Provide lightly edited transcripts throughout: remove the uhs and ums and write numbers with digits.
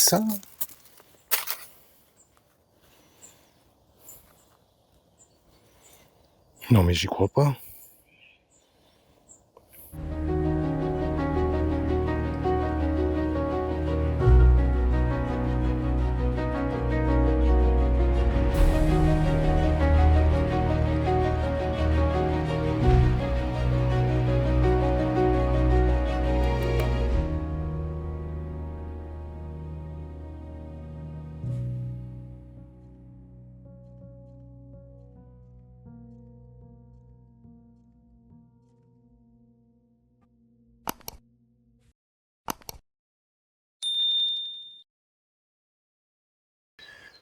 ça? Non mais j'y crois pas.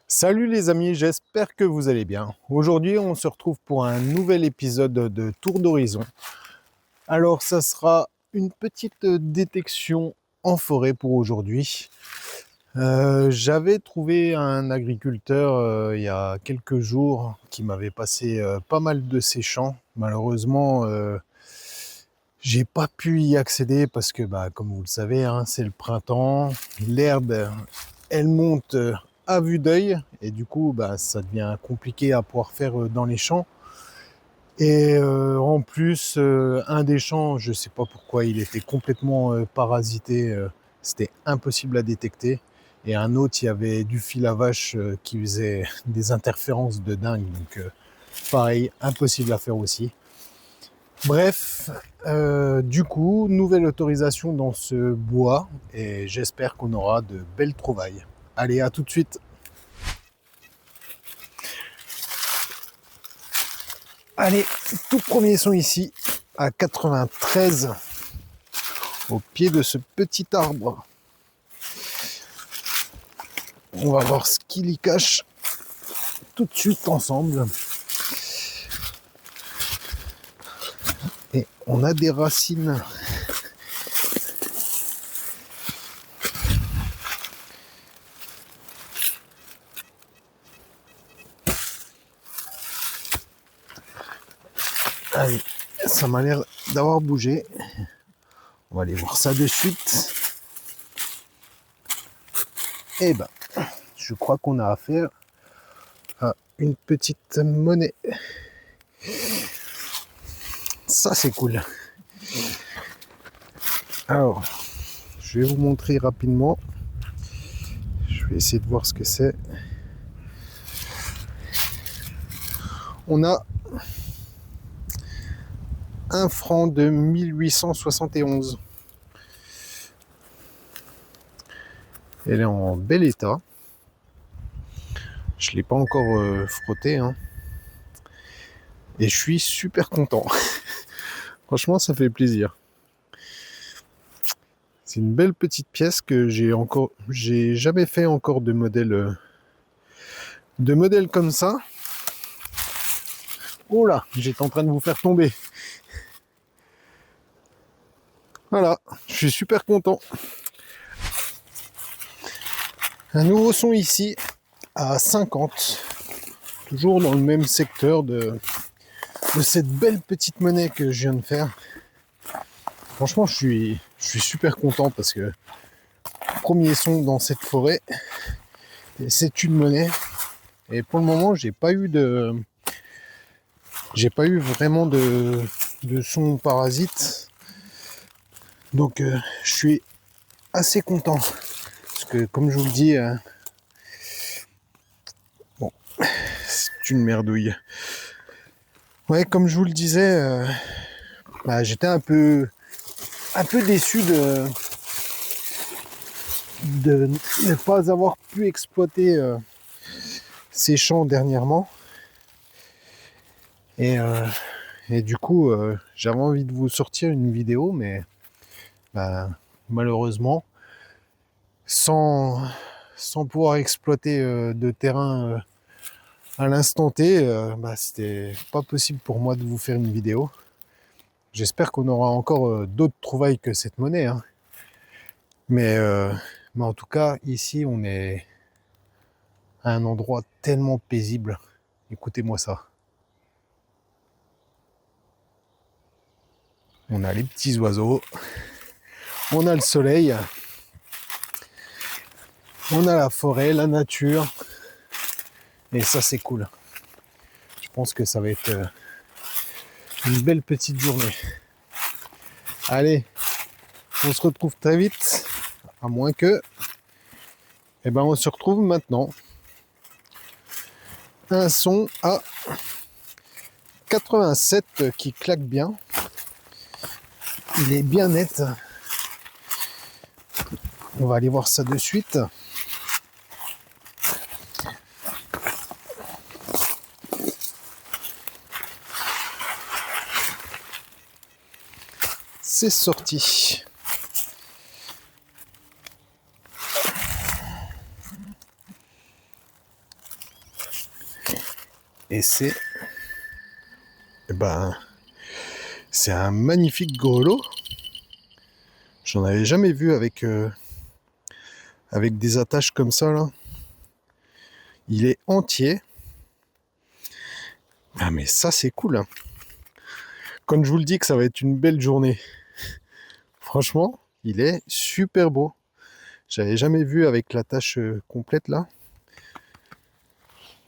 Salut les amis, j'espère que vous allez bien. Aujourd'hui, on se retrouve pour un nouvel épisode de Tour d'Horizon. Alors, ça sera une petite détection en forêt pour aujourd'hui. J'avais trouvé un agriculteur il y a quelques jours qui m'avait passé pas mal de ses champs. Malheureusement, j'ai pas pu y accéder parce que, comme vous le savez, hein, c'est le printemps. L'herbe, elle monte à vue d'œil et du coup, ça devient compliqué à pouvoir faire dans les champs. Et en plus, un des champs, je sais pas pourquoi, il était complètement parasité. C'était impossible à détecter. Et un autre, il y avait du fil à vache qui faisait des interférences de dingue. Donc, pareil, impossible à faire aussi. Bref, du coup, nouvelle autorisation dans ce bois et j'espère qu'on aura de belles trouvailles. Allez, à tout de suite. Allez, tout premier son ici, à 93, au pied de ce petit arbre. On va voir ce qu'il y cache tout de suite ensemble. Et on a des racines. Allez, ça m'a l'air d'avoir bougé. On va aller voir ça de suite. Et je crois qu'on a affaire à une petite monnaie. Ça, c'est cool. Alors, je vais vous montrer rapidement. Je vais essayer de voir ce que c'est. On a un franc de 1871. Elle est en bel état. Je ne l'ai pas encore frotté. Hein. Et je suis super content. Franchement, ça fait plaisir. C'est une belle petite pièce que j'ai jamais fait encore de modèle comme ça. Oh là, j'étais en train de vous faire tomber. Voilà, je suis super content. Un nouveau son ici à 50. Toujours dans le même secteur de cette belle petite monnaie que je viens de faire. Franchement, je suis super content parce que premier son dans cette forêt, c'est une monnaie. Et pour le moment, j'ai pas eu vraiment de son parasite. Donc, je suis assez content parce que, comme je vous le dis, bon, c'est une merdouille. Ouais, comme je vous le disais, j'étais un peu déçu de ne pas avoir pu exploiter ces champs dernièrement. Et du coup, j'avais envie de vous sortir une vidéo, mais malheureusement, sans pouvoir exploiter de terrain à l'instant T, c'était pas possible pour moi de vous faire une vidéo. J'espère qu'on aura encore d'autres trouvailles que cette monnaie. Hein. Mais en tout cas, ici, on est à un endroit tellement paisible. Écoutez-moi ça. On a les petits oiseaux. On a le soleil. On a la forêt, la nature. Et ça, c'est cool. Je pense que ça va être une belle petite journée. Allez, on se retrouve très vite. À moins que... Eh ben, on se retrouve maintenant. Un son à 87 qui claque bien. Il est bien net. On va aller voir ça de suite. C'est sorti. Et c'est... Eh ben, c'est un magnifique grelot. J'en avais jamais vu avec des attaches comme ça là. Il est entier. Ah mais ça c'est cool. Hein. Quand je vous le dis que ça va être une belle journée. Franchement, il est super beau. J'avais jamais vu avec l'attache complète là.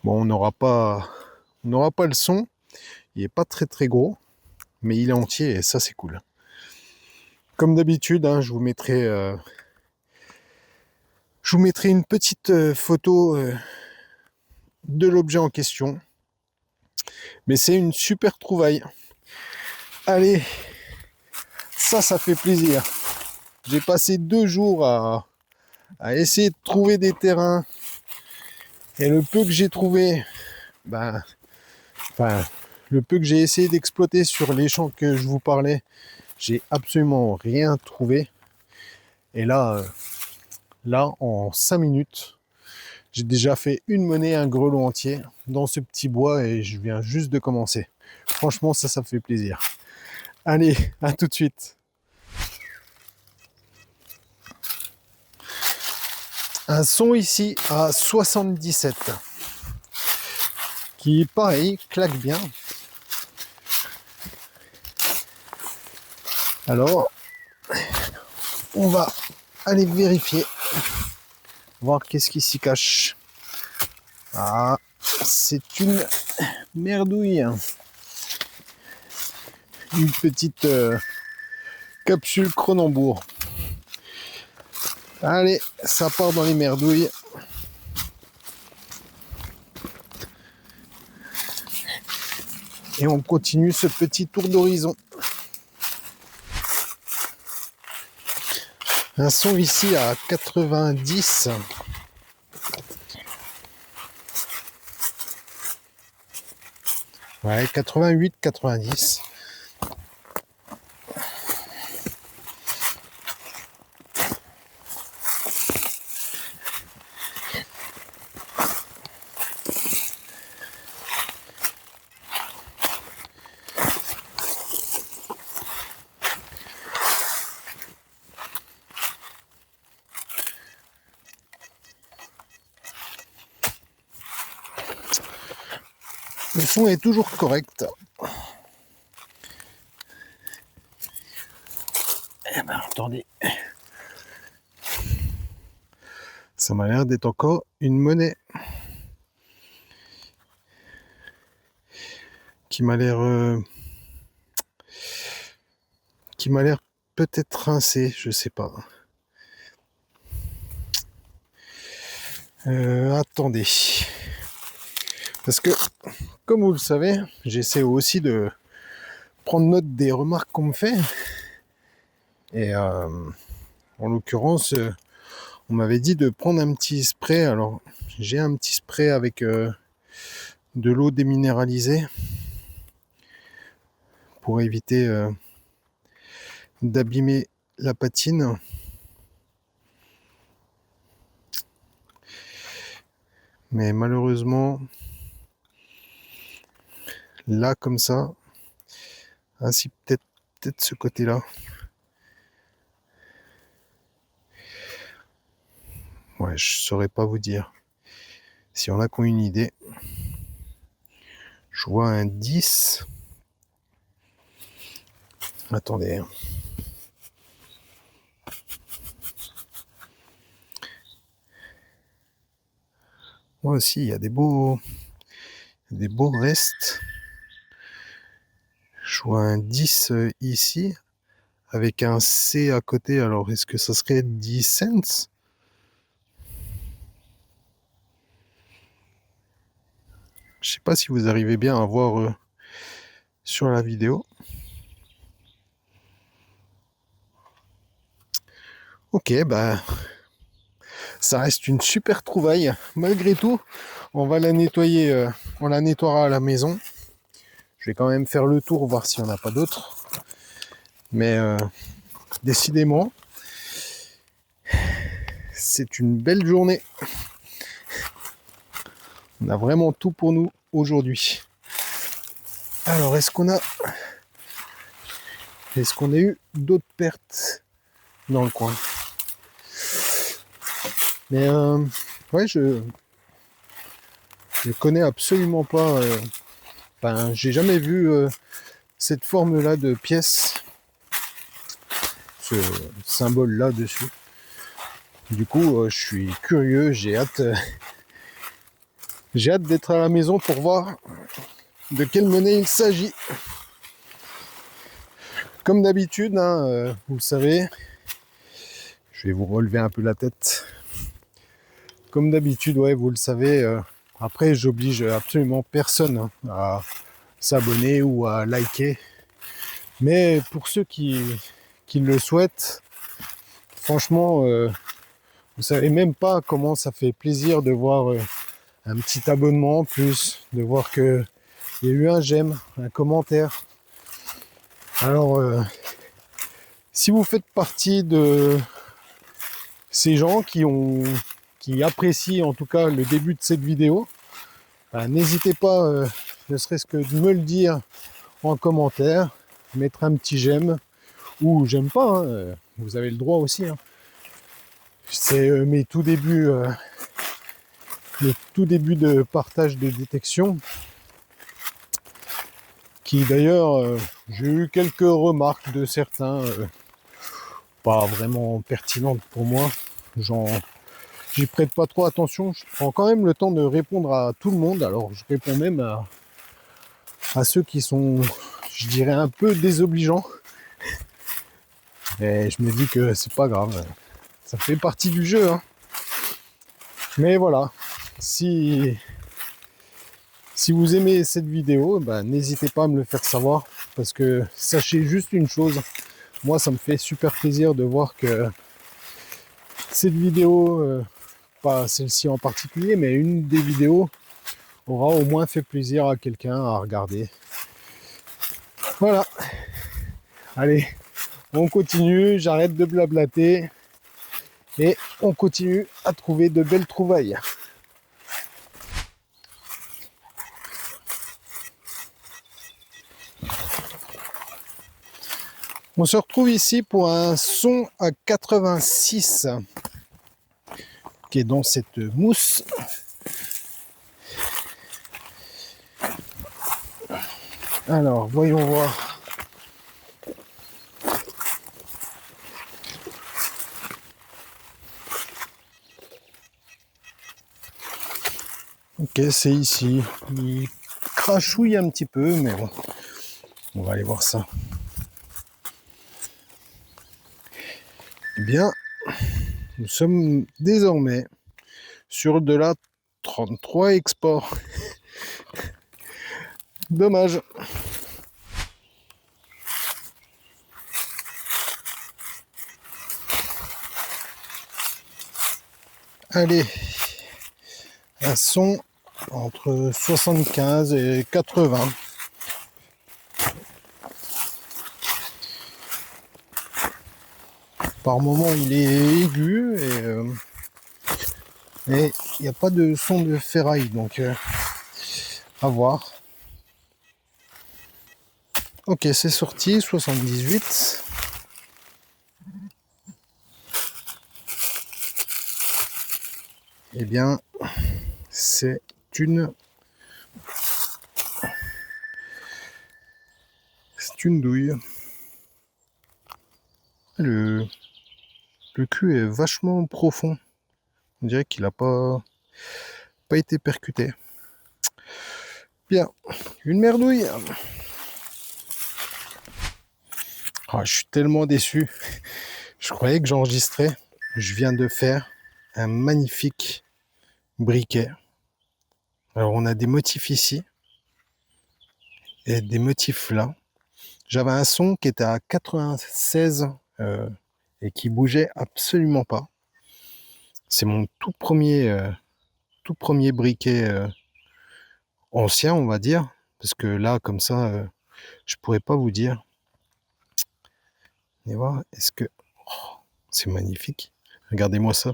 Bon, on n'aura pas le son. Il est pas très gros, mais il est entier et ça c'est cool. Comme d'habitude, hein, je vous mettrai une petite photo de l'objet en question. Mais c'est une super trouvaille. Allez, ça fait plaisir. J'ai passé 2 jours à essayer de trouver des terrains. Et le peu que j'ai trouvé, le peu que j'ai essayé d'exploiter sur les champs que je vous parlais, j'ai absolument rien trouvé. Et là, en 5 minutes, j'ai déjà fait une monnaie, un grelot entier dans ce petit bois et je viens juste de commencer. Franchement, ça me fait plaisir. Allez, à tout de suite. Un son ici à 77 qui, pareil, claque bien. Alors, on va aller vérifier, voir qu'est-ce qui s'y cache. Ah, c'est une merdouille. Une petite capsule Cronenbourg. Allez, ça part dans les merdouilles. Et on continue ce petit tour d'horizon. Un son ici à 90. Ouais, 88, 90. Le son est toujours correct. Eh ben, attendez. Ça m'a l'air d'être encore une monnaie. Qui m'a l'air peut-être rincée, je sais pas. Attendez. Parce que, comme vous le savez, j'essaie aussi de prendre note des remarques qu'on me fait. Et en l'occurrence, on m'avait dit de prendre un petit spray. Alors, j'ai un petit spray avec de l'eau déminéralisée pour éviter d'abîmer la patine. Mais malheureusement, là comme ça, ainsi peut-être ce côté-là. Ouais, je saurais pas vous dire. Si on a qui ont une idée, je vois un 10. Attendez. Moi aussi, il y a des beaux restes. Je vois un 10 ici, avec un C à côté. Alors, est-ce que ça serait 10 cents? Je sais pas si vous arrivez bien à voir sur la vidéo. Ok, bah, ça reste une super trouvaille. Malgré tout, on va la nettoyer, on la nettoiera à la maison. Je vais quand même faire le tour, voir s'il n'y en a pas d'autres. Mais décidément, c'est une belle journée. On a vraiment tout pour nous aujourd'hui. Alors, est-ce qu'on a eu d'autres pertes dans le coin? Mais ouais, je connais absolument pas. Enfin, j'ai jamais vu cette forme-là de pièce, ce symbole-là dessus. Du coup, je suis curieux, j'ai hâte d'être à la maison pour voir de quelle monnaie il s'agit. Comme d'habitude, hein, vous le savez, je vais vous relever un peu la tête. Comme d'habitude, ouais, vous le savez, après j'oblige absolument personne hein, à s'abonner ou à liker. Mais pour ceux qui le souhaitent, franchement, vous savez même pas comment ça fait plaisir de voir un petit abonnement en plus, de voir que il y a eu un j'aime, un commentaire. Alors, si vous faites partie de ces gens qui apprécient en tout cas le début de cette vidéo, ben, n'hésitez pas, ne serait-ce que de me le dire en commentaire, mettre un petit j'aime ou j'aime pas, hein, vous avez le droit aussi. Hein. C'est mes tout débuts de partage de détection, qui d'ailleurs, j'ai eu quelques remarques de certains, pas vraiment pertinentes pour moi. J'y prête pas trop attention. Je prends quand même le temps de répondre à tout le monde. Alors je réponds même à ceux qui sont, je dirais, un peu désobligeants. Et je me dis que c'est pas grave. Ça fait partie du jeu. Hein. Mais voilà. Si vous aimez cette vidéo, ben, n'hésitez pas à me le faire savoir. Parce que sachez juste une chose. Moi, ça me fait super plaisir de voir que cette vidéo, pas celle-ci en particulier, mais une des vidéos aura au moins fait plaisir à quelqu'un à regarder. Voilà. Allez, on continue, j'arrête de blablater et on continue à trouver de belles trouvailles. On se retrouve ici pour un son à 86 qui est dans cette mousse. Alors, voyons voir. Ok, c'est ici. Il crachouille un petit peu, mais bon, on va aller voir ça. Eh bien, nous sommes désormais sur de la 33 export. Dommage. Allez, un son entre 75 et 80. Par moment, il est aigu et il n'y a pas de son de ferraille, donc à voir. Ok, c'est sorti, 78. Eh bien, c'est une douille. Le cul est vachement profond. On dirait qu'il n'a pas pas été percuté. Bien, une merdouille. Oh, je suis tellement déçu. Je croyais que j'enregistrais. Je viens de faire un magnifique briquet. Alors on a des motifs ici et des motifs là. J'avais un son qui était à 96 et qui bougeait absolument pas. C'est mon tout premier briquet ancien, on va dire, parce que là, comme ça, je pourrais pas vous dire. Et voir, est-ce que c'est magnifique. Regardez-moi ça.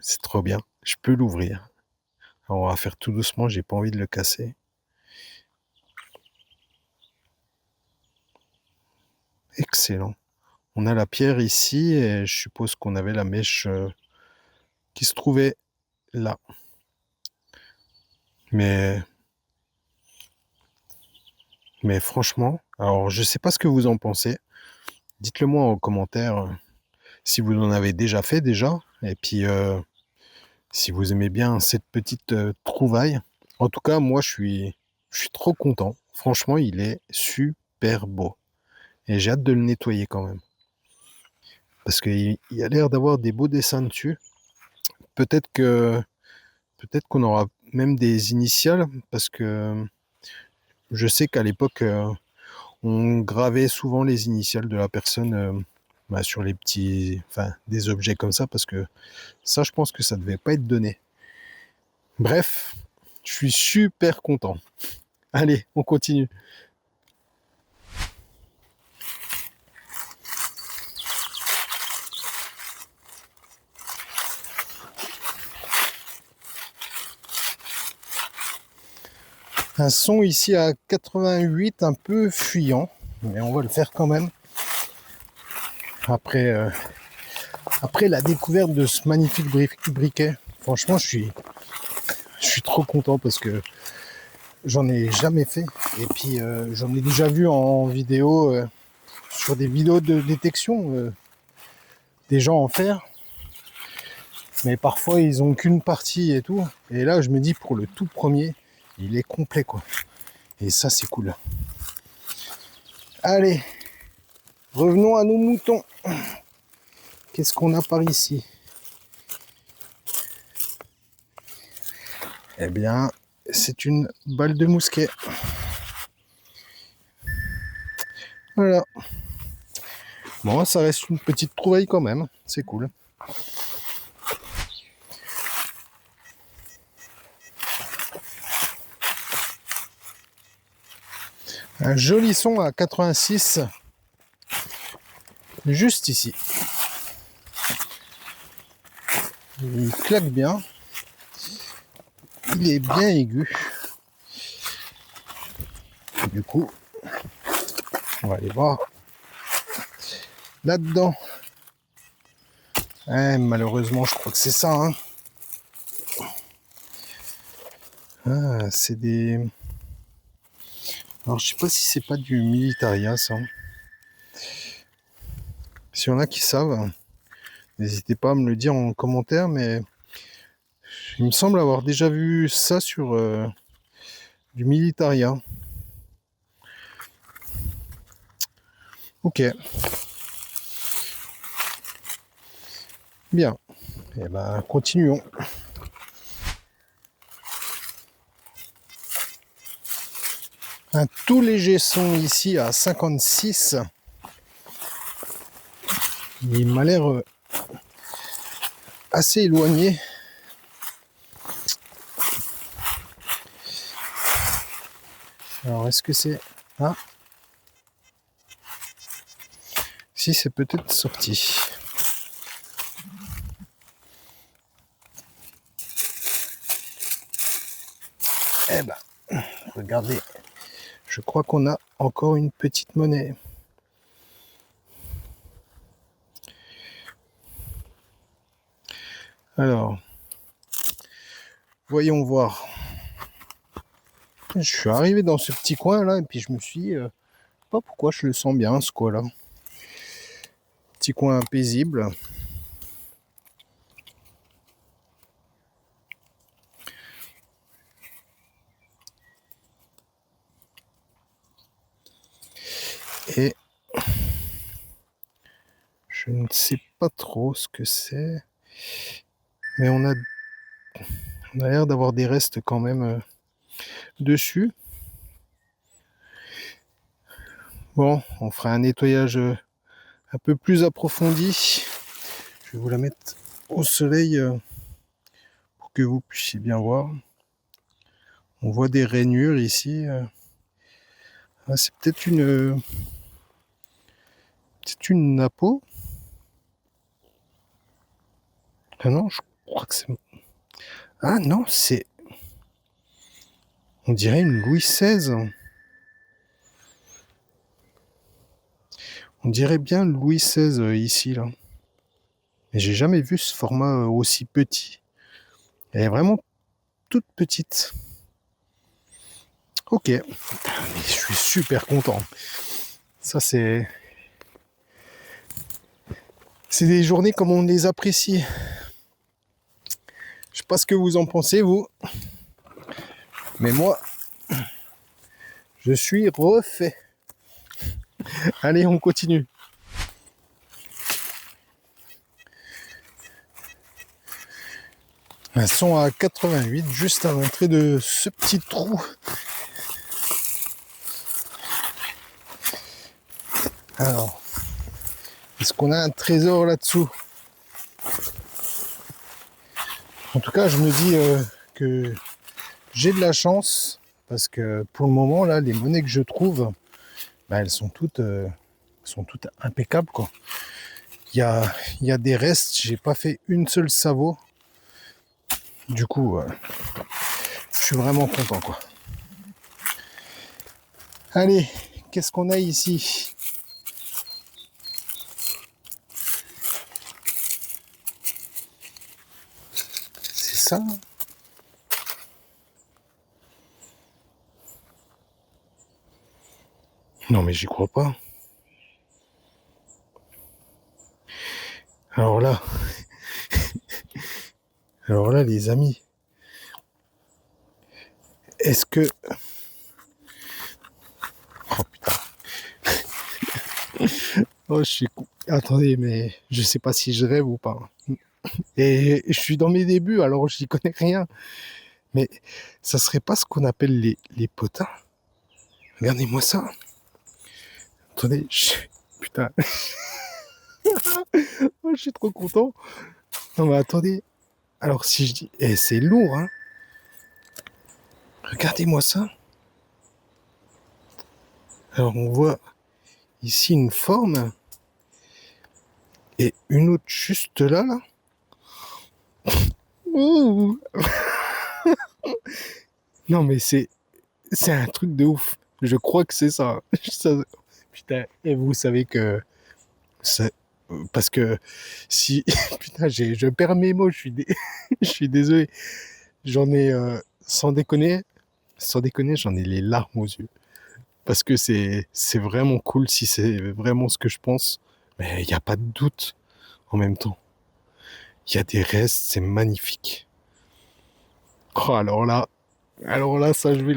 C'est trop bien. Je peux l'ouvrir. Alors, on va faire tout doucement. J'ai pas envie de le casser. Excellent. On a la pierre ici et je suppose qu'on avait la mèche qui se trouvait là. Mais franchement, alors je sais pas ce que vous en pensez. Dites-le moi en commentaire si vous en avez déjà fait déjà. Et puis si vous aimez bien cette petite trouvaille. En tout cas, moi je suis trop content. Franchement, il est super beau. Et j'ai hâte de le nettoyer quand même. Parce qu'il a l'air d'avoir des beaux dessins dessus. Peut-être qu'on aura même des initiales. Parce que je sais qu'à l'époque, on gravait souvent les initiales de la personne sur les petits. Enfin, des objets comme ça. Parce que ça, je pense que ça devait pas être donné. Bref, je suis super content. Allez, on continue. Un son ici à 88, un peu fuyant, mais on va le faire quand même. Après la découverte de ce magnifique briquet, franchement, je suis trop content parce que j'en ai jamais fait. Et puis, j'en ai déjà vu en vidéo, sur des vidéos de détection, des gens en faire. Mais parfois, ils ont qu'une partie et tout. Et là, je me dis, pour le tout premier, il est complet, quoi. Et ça, c'est cool. Allez, revenons à nos moutons. Qu'est-ce qu'on a par ici? Eh bien, c'est une balle de mousquet. Voilà. Bon, ça reste une petite trouvaille quand même. C'est cool. Un joli son à 86. Juste ici. Il claque bien. Il est bien aigu. Du coup, on va aller voir là-dedans. Malheureusement, je crois que c'est ça. Hein. Ah, c'est des... Alors, je sais pas si c'est pas du militaria, ça. S'il y en a qui savent, n'hésitez pas à me le dire en commentaire, mais il me semble avoir déjà vu ça sur du militaria. Ok. Bien. Et ben, continuons. Un tout léger son ici à 56. Il m'a l'air assez éloigné. Alors, est-ce que c'est... Ah. Si, c'est peut-être sorti. Eh ben, regardez. Je crois qu'on a encore une petite monnaie. Alors, voyons voir. Je suis arrivé dans ce petit coin là et puis je me suis dit, pas pourquoi je le sens bien ce coin là. Petit coin paisible. Je ne sais pas trop ce que c'est, mais on a l'air d'avoir des restes quand même dessus. Bon, on fera un nettoyage un peu plus approfondi. Je vais vous la mettre au soleil pour que vous puissiez bien voir. On voit des rainures ici. Ah, c'est peut-être une napo. Ah non, je crois que c'est... Ah non, c'est... On dirait une Louis XVI. On dirait bien Louis XVI ici, là. Mais j'ai jamais vu ce format aussi petit. Elle est vraiment toute petite. Ok. Mais je suis super content. Ça, c'est des journées comme on les apprécie. Je sais pas ce que vous en pensez, vous. Mais moi, je suis refait. Allez, on continue. Un son à 88, juste à l'entrée de ce petit trou. Alors, est-ce qu'on a un trésor là-dessous? En tout cas, je me dis que j'ai de la chance, parce que pour le moment, là, les monnaies que je trouve, bah, elles sont toutes impeccables, quoi. Il y a des restes, j'ai pas fait une seule savo. Du coup, je suis vraiment content, quoi. Allez, qu'est-ce qu'on a ici? C'est ça? Non, mais j'y crois pas. Alors là, les amis, est-ce que... Oh putain. Oh, je suis... Attendez, mais je sais pas si je rêve ou pas. Et je suis dans mes débuts, alors j'y connais rien. Mais ça serait pas ce qu'on appelle les potins? Regardez-moi ça. Attendez, putain. Oh, je suis trop content. Non mais attendez. Alors si je dis... Eh, c'est lourd, hein. Regardez-moi ça. Alors on voit ici une forme. Et une autre juste là, là. Ouh. Non mais c'est un truc de ouf. Je crois que c'est ça. Putain, et vous savez que c'est... Parce que si... Putain, je perds mes mots, je suis désolé. J'en ai, sans déconner, j'en ai les larmes aux yeux. Parce que c'est vraiment cool si c'est vraiment ce que je pense. Mais il n'y a pas de doute en même temps. Il y a des restes, c'est magnifique. Oh, alors là, ça, je vais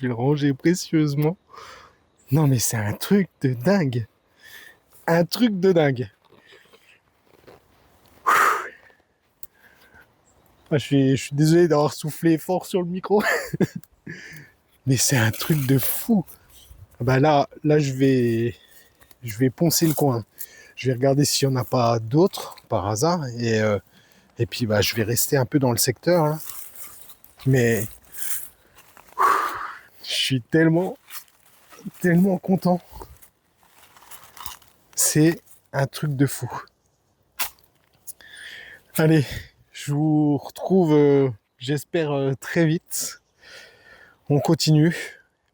le ranger précieusement. Non, mais c'est un truc de dingue. Un truc de dingue. Ah, je suis désolé d'avoir soufflé fort sur le micro. Mais c'est un truc de fou. Bah là, je vais poncer le coin. Je vais regarder s'il n'y en a pas d'autres par hasard. Et puis, bah, je vais rester un peu dans le secteur, là. Mais je suis tellement content. C'est un truc de fou. Allez, je vous retrouve, j'espère, très vite. On continue.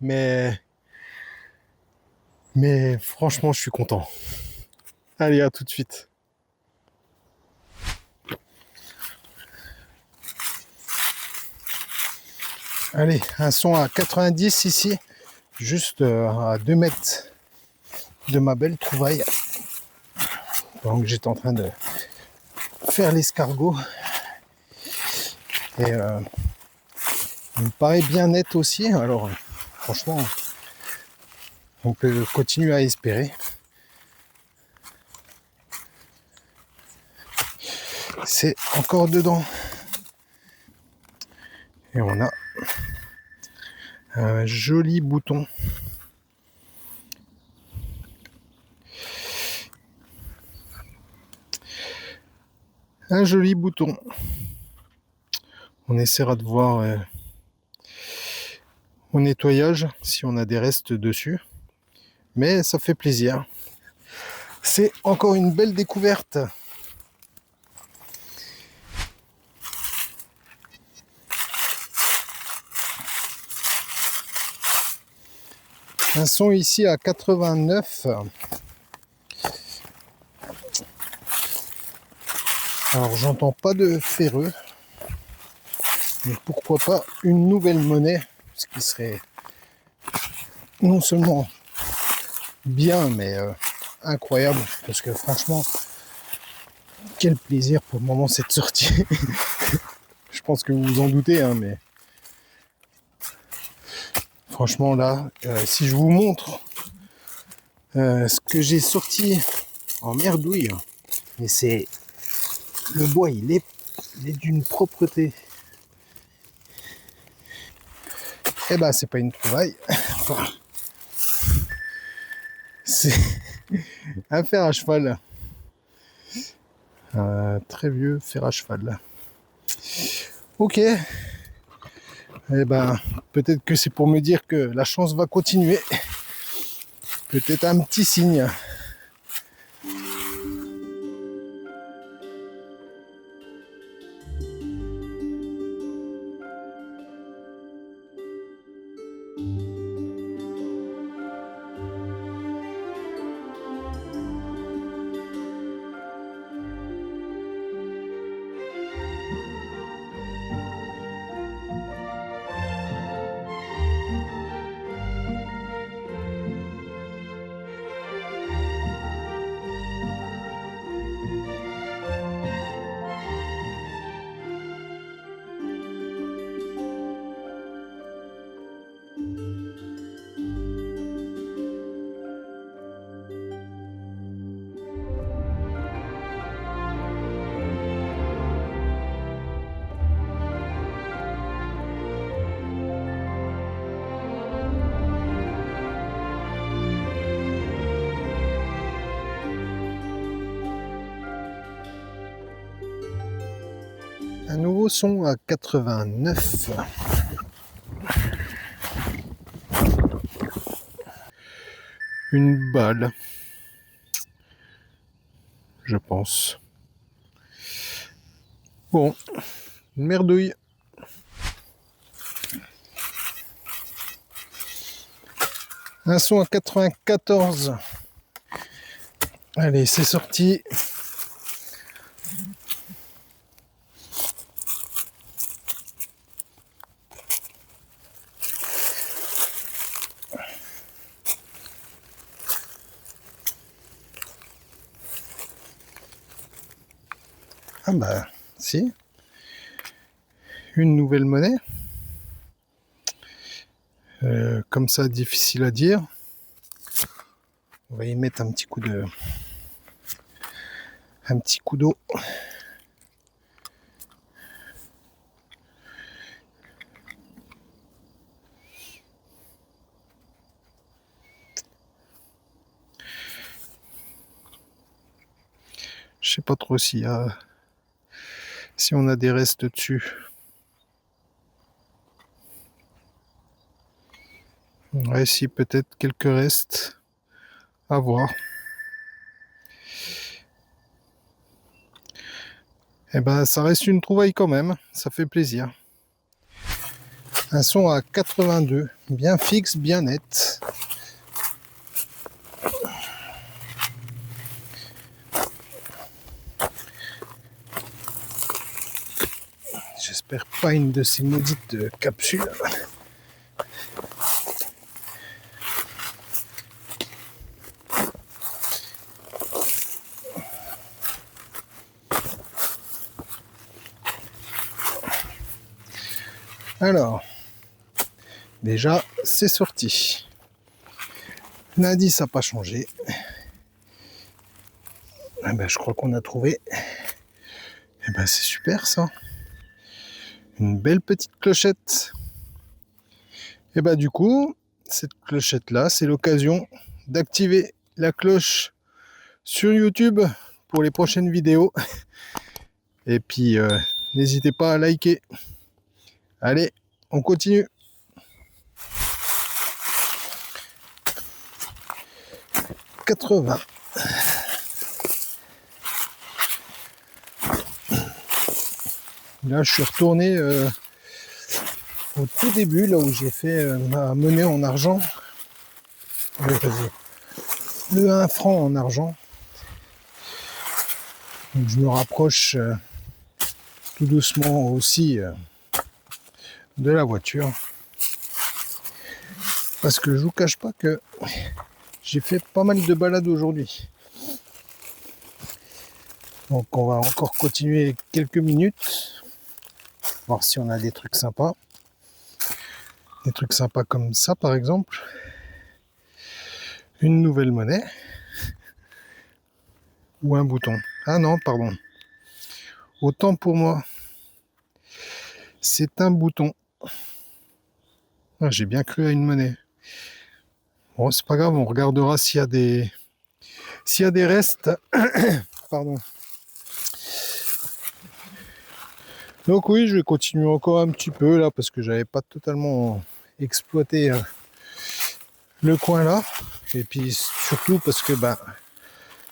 Mais franchement, je suis content. Allez, à tout de suite. Allez, un son à 90 ici, juste à 2 mètres de ma belle trouvaille. Donc j'étais en train de faire l'escargot. Et il me paraît bien net aussi. Alors franchement, on peut continuer à espérer. C'est encore dedans. Et on a un joli bouton. Un joli bouton. On essaiera de voir au nettoyage si on a des restes dessus. Mais ça fait plaisir. C'est encore une belle découverte. Un son ici à 89. Alors j'entends pas de ferreux. Mais pourquoi pas une nouvelle monnaie, ce qui serait non seulement bien, mais incroyable, parce que franchement, quel plaisir pour le moment cette sortie. Je pense que vous vous en doutez, hein, mais franchement là, si je vous montre ce que j'ai sorti en merdouille, mais c'est le bois, il est d'une propreté. Eh ben, c'est pas une trouvaille. Enfin, c'est un fer à cheval. Un très vieux fer à cheval. Ok. Eh ben, peut-être que c'est pour me dire que la chance va continuer. Peut-être un petit signe. Un nouveau son à 89. Une balle, je pense. Bon, une merdouille. Un son à 94. Allez, c'est sorti. Ah bah, si. Une nouvelle monnaie. Comme ça, difficile à dire. On va y mettre un petit coup d'eau. Je sais pas trop si on a des restes dessus. Ouais, si, peut-être quelques restes à voir. Eh ben, ça reste une trouvaille quand même, ça fait plaisir. Un son à 82, bien fixe, bien net. J'espère pas une de ces maudites capsules. Alors, déjà, c'est sorti. L'indice n'a pas changé. Eh ben, je crois qu'on a trouvé. Et ben c'est super ça. Une belle petite clochette. Et bah du coup, cette clochette là, c'est l'occasion d'activer la cloche sur YouTube pour les prochaines vidéos. Et puis n'hésitez pas à liker. Allez, on continue. « 80. Là, je suis retourné au tout début, là où j'ai fait ma monnaie en argent. Le 1 franc en argent. Donc, je me rapproche tout doucement aussi de la voiture. Parce que je vous cache pas que j'ai fait pas mal de balades aujourd'hui. Donc on va encore continuer quelques minutes. Voir si on a des trucs sympas. Des trucs sympas comme ça par exemple. Une nouvelle monnaie. Ou un bouton. Ah non, pardon. Autant pour moi. C'est un bouton. Ah, j'ai bien cru à une monnaie. Bon, c'est pas grave, on regardera s'il y a des restes. Pardon. Donc oui, je vais continuer encore un petit peu là parce que j'avais pas totalement exploité le coin là. Et puis surtout parce que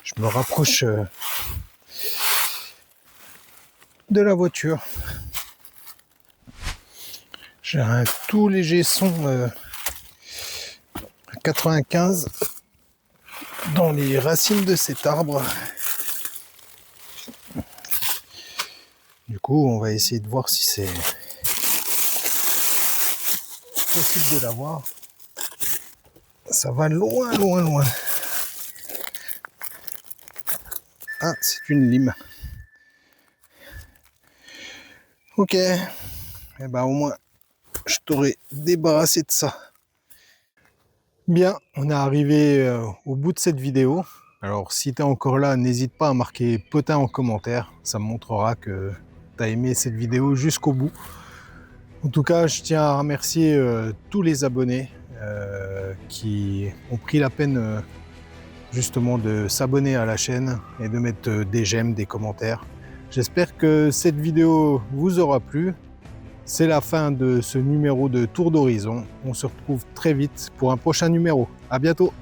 je me rapproche de la voiture. J'ai un tout léger son à 95 dans les racines de cet arbre. Du coup, on va essayer de voir si c'est possible de l'avoir. Ça va loin, loin, loin. Ah, c'est une lime. Ok. Et au moins, je t'aurais débarrassé de ça. Bien, on est arrivé au bout de cette vidéo. Alors, si tu es encore là, n'hésite pas à marquer potin en commentaire. Ça me montrera que tu as aimé cette vidéo jusqu'au bout. En tout cas, je tiens à remercier tous les abonnés qui ont pris la peine justement de s'abonner à la chaîne et de mettre des j'aime, des commentaires. J'espère que cette vidéo vous aura plu. C'est la fin de ce numéro de Tour d'Horizon. On se retrouve très vite pour un prochain numéro. À bientôt!